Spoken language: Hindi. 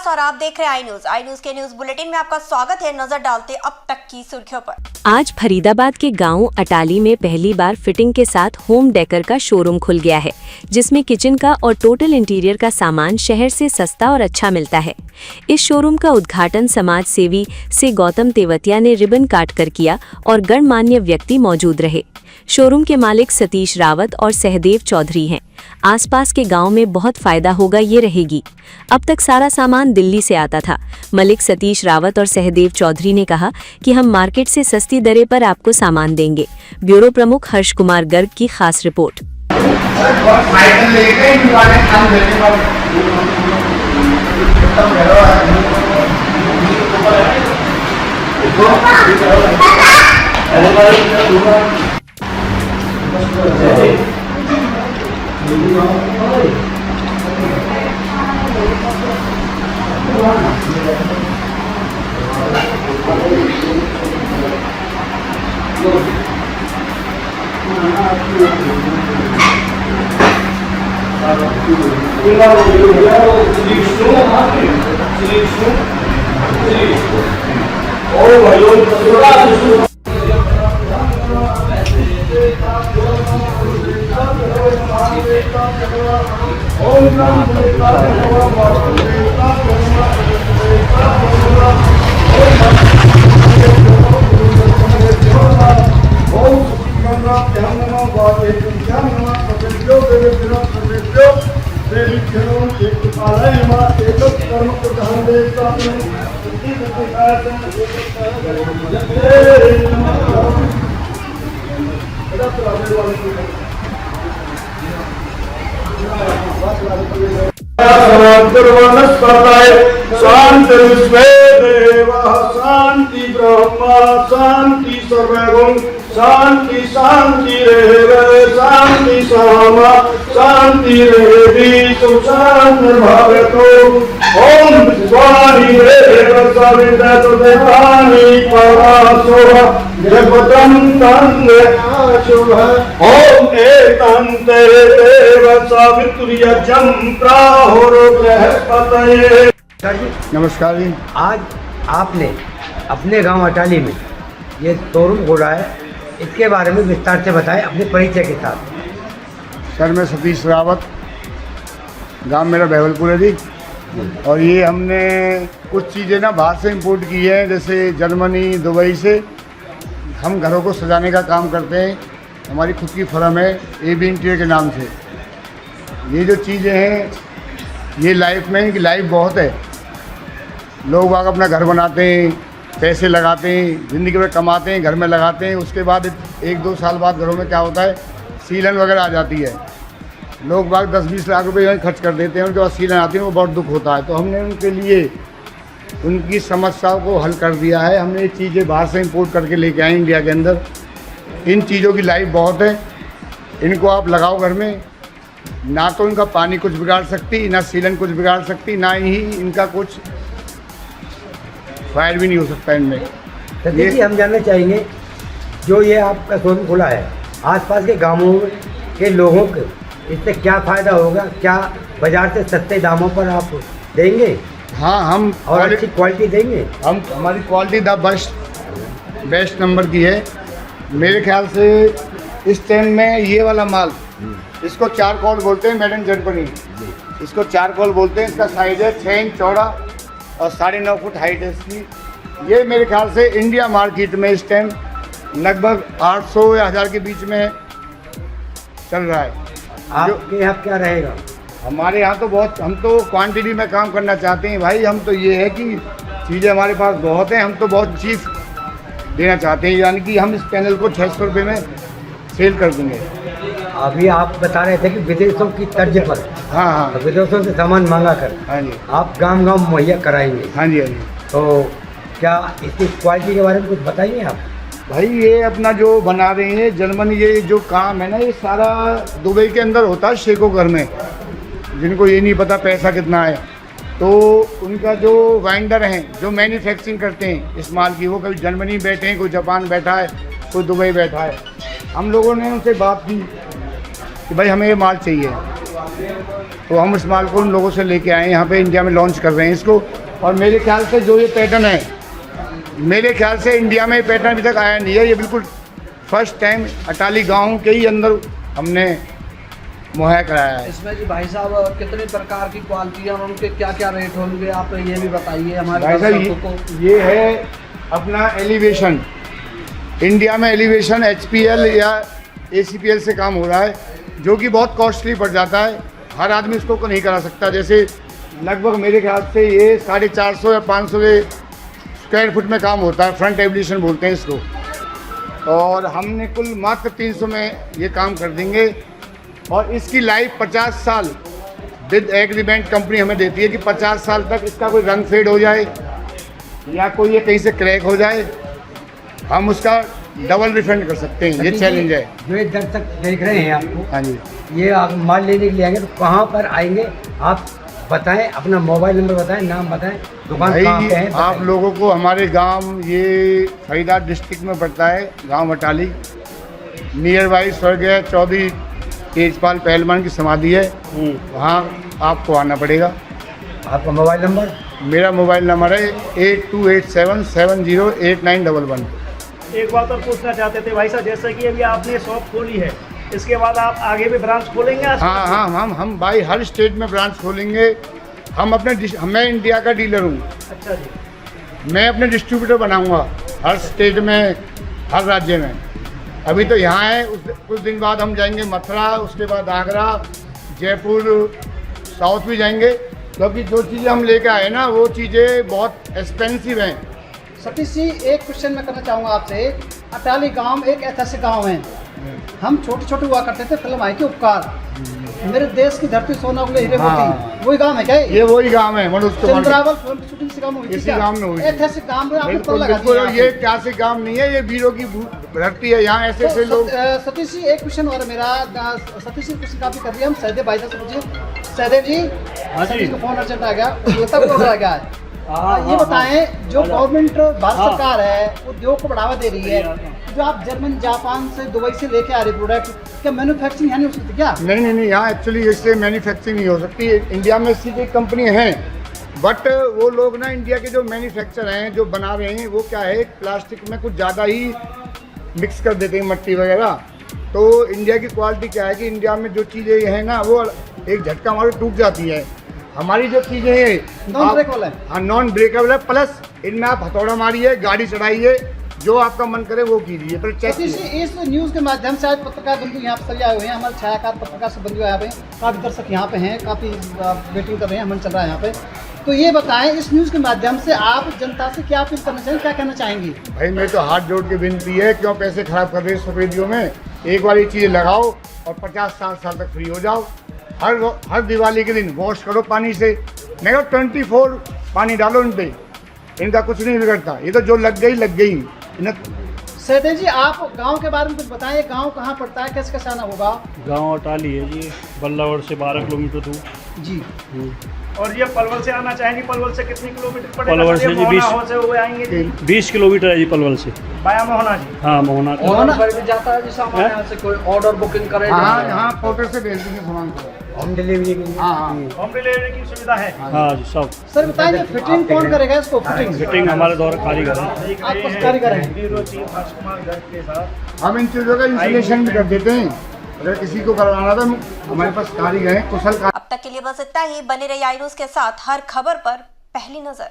विकास और आप देख रहे हैं आई न्यूज के न्यूज बुलेटिन में आपका स्वागत है। नजर डालते अब तक की सुर्खियों पर। आज फरीदाबाद के गांव अटाली में पहली बार फिटिंग के साथ होम डेकर का शोरूम खुल गया है, जिसमें किचन का और टोटल इंटीरियर का सामान शहर से सस्ता और अच्छा मिलता है। इस शोरूम का उद्घाटन समाज सेवी से गौतम तेवतिया ने रिबन काट कर किया और गणमान्य व्यक्ति मौजूद रहे। शोरूम के मालिक सतीश रावत और सहदेव चौधरी हैं। आसपास के गांव में बहुत फायदा होगा ये रहेगी। अब तक सारा सामान दिल्ली से आता था। मलिक सतीश रावत और सहदेव चौधरी ने कहा कि हम मार्केट से सस्ती दरें पर आपको सामान देंगे। ब्यूरो प्रमुख हर्ष कुमार गर्ग की खास रिपोर्ट। शांति विश्वे देवा शांति ब्रह्मा शांति सर्वगुण शांति शांति रे शांति सामा शांति रे विश्व शांति भवतु ओम स्वामी देव सविता देवानी परासो जगतं तन्ने शुभ ओम एतन्ते देव सवितुर्यजं प्राहुर बृहस्पतये। नमस्कार जी। आज आपने अपने गांव अटाली में ये शोरूम खोला है, इसके बारे में विस्तार से बताएं अपने परिचय के साथ। सर मैं सतीश रावत, गांव मेरा बहवलपुर है जी। और ये हमने कुछ चीज़ें ना बाहर से इंपोर्ट की है, जैसे जर्मनी दुबई से। हम घरों को सजाने का काम करते हैं, हमारी खुद की फर्म है AB इंटीरियर के नाम से। ये जो चीज़ें हैं ये लाइफ में इनकी लाइफ बहुत है। लोग बाग अपना घर बनाते हैं, पैसे लगाते हैं, ज़िंदगी में कमाते हैं, घर में लगाते हैं। उसके बाद 1-2 साल बाद घरों में क्या होता है, सीलन वगैरह आ जाती है। लोग बाग 10-20 लाख रुपए खर्च कर देते हैं, उनके बाद सीलन आती है, वो बहुत दुख होता है। तो हमने उनके लिए उनकी समस्याओं को हल कर दिया है। हमने ये चीज़ें बाहर से इंपोर्ट करके लेके आए इंडिया के अंदर। इन चीज़ों की लाइफ बहुत है, इनको आप लगाओ घर में। ना तो इनका पानी कुछ बिगाड़ सकती, ना सीलन कुछ बिगाड़ सकती, ना ही इनका कुछ फायर भी नहीं हो सकता इनमें। सतीश जी, हम जानना चाहेंगे जो ये आपका शोरूम खुला है, आसपास के गांवों के लोगों को इससे क्या फ़ायदा होगा? क्या बाज़ार से सस्ते दामों पर आप देंगे? हाँ, हम और अच्छी क्वालिटी देंगे। हमारी क्वालिटी द बेस्ट नंबर की है। मेरे ख्याल से इस टाइम में ये वाला माल, इसको चारकोल बोलते हैं, मेड इन जर्मनी। इसको चारकोल बोलते हैं। इसका साइज़ है 6 इंच चौड़ा और 9.5 फुट हाइट है इसकी। ये मेरे ख्याल से इंडिया मार्केट में इस टाइम लगभग 800 या 1000 के बीच में चल रहा है। आपके यहाँ क्या रहेगा? हमारे यहाँ तो बहुत, हम तो क्वांटिटी में काम करना चाहते हैं भाई। हम तो ये है कि चीज़ें हमारे पास बहुत हैं, हम तो बहुत चीज़ देना चाहते हैं। यानी कि हम इस पैनल को 600 रुपये में सेल कर देंगे। अभी आप बता रहे थे कि विदेशों की तर्ज पर, हाँ, विदेशों से सामान मंगा कर, हाँ जी, आप गांव-गांव मुहैया कराएंगे। हाँ जी, हाँ जी। तो क्या इसकी क्वालिटी के बारे में कुछ बताइए आप? भाई ये अपना जो बना रहे हैं जर्मनी, ये जो काम है ना, ये सारा दुबई के अंदर होता है शेखों घर में, जिनको ये नहीं पता पैसा कितना है। तो उनका जो वेंडर हैं, जो मैन्युफैक्चरिंग करते हैं इस माल की, वो कभी जर्मनी बैठे हैं, कोई जापान बैठा है, कोई दुबई बैठा है। हम लोगों ने उनसे बात की कि भाई हमें ये माल चाहिए। तो हम इस माल को उन लोगों से लेके आए हैं, यहाँ पे इंडिया में लॉन्च कर रहे हैं इसको। और मेरे ख्याल से जो ये पैटर्न है, मेरे ख्याल से इंडिया में ये पैटर्न अभी तक आया नहीं है। ये बिल्कुल फर्स्ट टाइम अटाली गांव के ही अंदर हमने मुहैया कराया है। इसमें जी भाई साहब कितने प्रकार की क्वालिटी है और उनके क्या क्या रेट होंगे, आप ये भी बताइए हमारे भाई दर्शकों साहब को। ये है अपना एलिवेशन। इंडिया में एलिवेशन HPL या ACPL से काम हो रहा है, जो कि बहुत कॉस्टली पड़ जाता है। हर आदमी इसको नहीं करा सकता। जैसे लगभग मेरे ख्याल से ये 450 या 500 स्क्वायर फुट में काम होता है, फ्रंट एलिवेशन बोलते हैं इसको। और हमने कुल मात्र 300 में ये काम कर देंगे। और इसकी लाइफ 50 साल विद एग्रीमेंट कंपनी हमें देती है कि 50 साल तक इसका कोई रंग फेड हो जाए या कोई ये कहीं से क्रैक हो जाए, हम उसका डबल रिफंड कर सकते हैं। ये चैलेंज है। जो ये दर्शक देख रहे हैं आपको, हाँ जी, ये आप माल लेने के लिए आएंगे तो कहाँ पर आएंगे आप बताएं, अपना मोबाइल नंबर बताएं, नाम बताएं, दुकान कहाँ पे है भाई आप लोगों को हमारे गांव, ये फरीदाबाद डिस्ट्रिक्ट में पड़ता है, गांव अटाली, नियर बाई स्वर्गीय चौधरी तेजपाल पहलवान की समाधि है, वहाँ आपको आना पड़ेगा। आपका मोबाइल नंबर? मेरा मोबाइल नंबर है 8287708911। एक बात और पूछना चाहते थे भाई साहब, जैसे कि अभी आपने शॉप खोली है, इसके बाद आप आगे भी ब्रांच खोलेंगे? हाँ, हम भाई हर स्टेट में ब्रांच खोलेंगे। मैं इंडिया का डीलर हूँ। अच्छा जी। मैं अपने डिस्ट्रीब्यूटर बनाऊंगा हर स्टेट में, हर राज्य में। अभी तो यहाँ है, कुछ दिन बाद हम जाएंगे मथुरा, उसके बाद आगरा, जयपुर, साउथ भी जाएंगे, क्योंकि जो चीज़ें हम लेके आए ना वो चीज़ें बहुत एक्सपेंसिव हैं। सतीश जी, एक क्वेश्चन मैं करना चाहूँगा आपसे। अटाली गांव एक ऐतिहासिक गांव है। हम छोटे छोटे हुआ करते थे, फिल्म आई थी उपकार, मेरे देश की धरती सोना उगले हीरे मोती, वही गांव है क्या ये वही गांव है मनोज कुमार। चंद्रावल फिल्म की शूटिंग इसी गांव में हुई थी इसी क्या? गांव में हुई थी। ऐतिहासिक गांव में आपने बिल्कुल पल लगा बिल्कुल, दिया और ये ऐतिहासिक गांव नहीं है, ये वीरों की धरती है। यहाँ ऐसे ऐसे लोग। सतीश जी, एक क्वेश्चन और है मेरा। सतीश जी क्वेश्चन काफी कर दिया, हम सहदेव भाई साहब से पूछिए। सहदेव जी, सतीश को फोन अर्जेंट आ गया, बोल रहा गया है। ये बताएं, जो गवर्नमेंट भारत सरकार है उद्योग को बढ़ावा दे रही है, जो आप जर्मन, जापान से, दुबई से लेके आ रहे प्रोडक्ट, क्या मैन्युफैक्चरिंग यहाँ नहीं हो सकती क्या? नहीं, यहाँ एक्चुअली इससे मैन्युफैक्चरिंग नहीं हो सकती। इंडिया में ऐसी कई कंपनी हैं, बट वो लोग ना इंडिया के जो मैन्युफैक्चर हैं, जो बना रहे हैं, वो क्या है, प्लास्टिक में कुछ ज़्यादा ही मिक्स कर देते हैं, मट्टी वगैरह। तो इंडिया की क्वालिटी क्या है कि इंडिया में जो चीज़ें हैं ना, वो एक झटका हमारे टूट जाती है। हमारी जो चीज़ें हैं नॉन ब्रेकेबल है। हाँ, नॉन ब्रेकेबल है। प्लस इनमें आप हथौड़ा मारिए, गाड़ी चढ़ाइए, जो आपका मन करे वो कीजिए, पर चेक सतीश जी, इस न्यूज़ के माध्यम से आज पत्रकार बंधु यहाँ पर सभी आए हुए हैं, हमारे छायाकार पत्रकार से बंधु यहाँ पे, काफ़ी दर्शक यहाँ पे हैं, काफ़ी वेटिंग कर रहे हैं, मन चल रहा है यहाँ पे। तो ये बताएं, इस न्यूज़ के माध्यम से आप जनता से क्या अपील करना चाहेंगे, क्या कहना चाहेंगी? भाई मैं तो हाथ जोड़ के विनती है, क्यों पैसे खराब कर रहे हैं सफेदियों में। एक बार ये चीज़ें लगाओ और 50-60 साल तक फ्री हो जाओ। हर दिवाली के दिन वॉश करो पानी से, मैं 24 पानी डालो इन पे, इनका कुछ नहीं बिगड़ता। ये तो जो लग गई। सहदेव जी, आप गांव के बारे में कुछ बताएं, गांव कहाँ पड़ता है, कैसे कैसे आना होगा? गांव अटाली है जी, बल्लावड़ से 12 किलोमीटर दूर जी। और ये पलवल से आना चाहेंगे, पलवल से कितने किलोमीटर पड़ेगा? पलवल से जी 20 से वो आएंगे जी, 20 किलोमीटर है जी पलवल से। बाया मोहना जी। हाँ, मोहना का। मोहना पर भी जाता है जी सामान यहाँ से, कोई ऑर्डर बुकिंग करे? हाँ, यहाँ पोर्टर से भेज देंगे सामान को, होम डिलीवरी के लिए। हाँ। होम डिलीवरी की सुविधा है। हाँ जी, सब सर बताएं, ये फिटिंग कौन करेगा इसको? फिटिंग हमारे द्वारा कारीगर है। आप कुछ कारीगर हैं? राजकुमार गर्ग के साथ हम इन चीज़ों का इंस्टॉलेशन भी कर देते हैं। अगर किसी को करवाना था, हमारे पास कारीगर हैं, कुशल। अब तक के लिए बस इतना ही। बने रहिए आई न्यूज़ के साथ, हर खबर पर पहली नजर।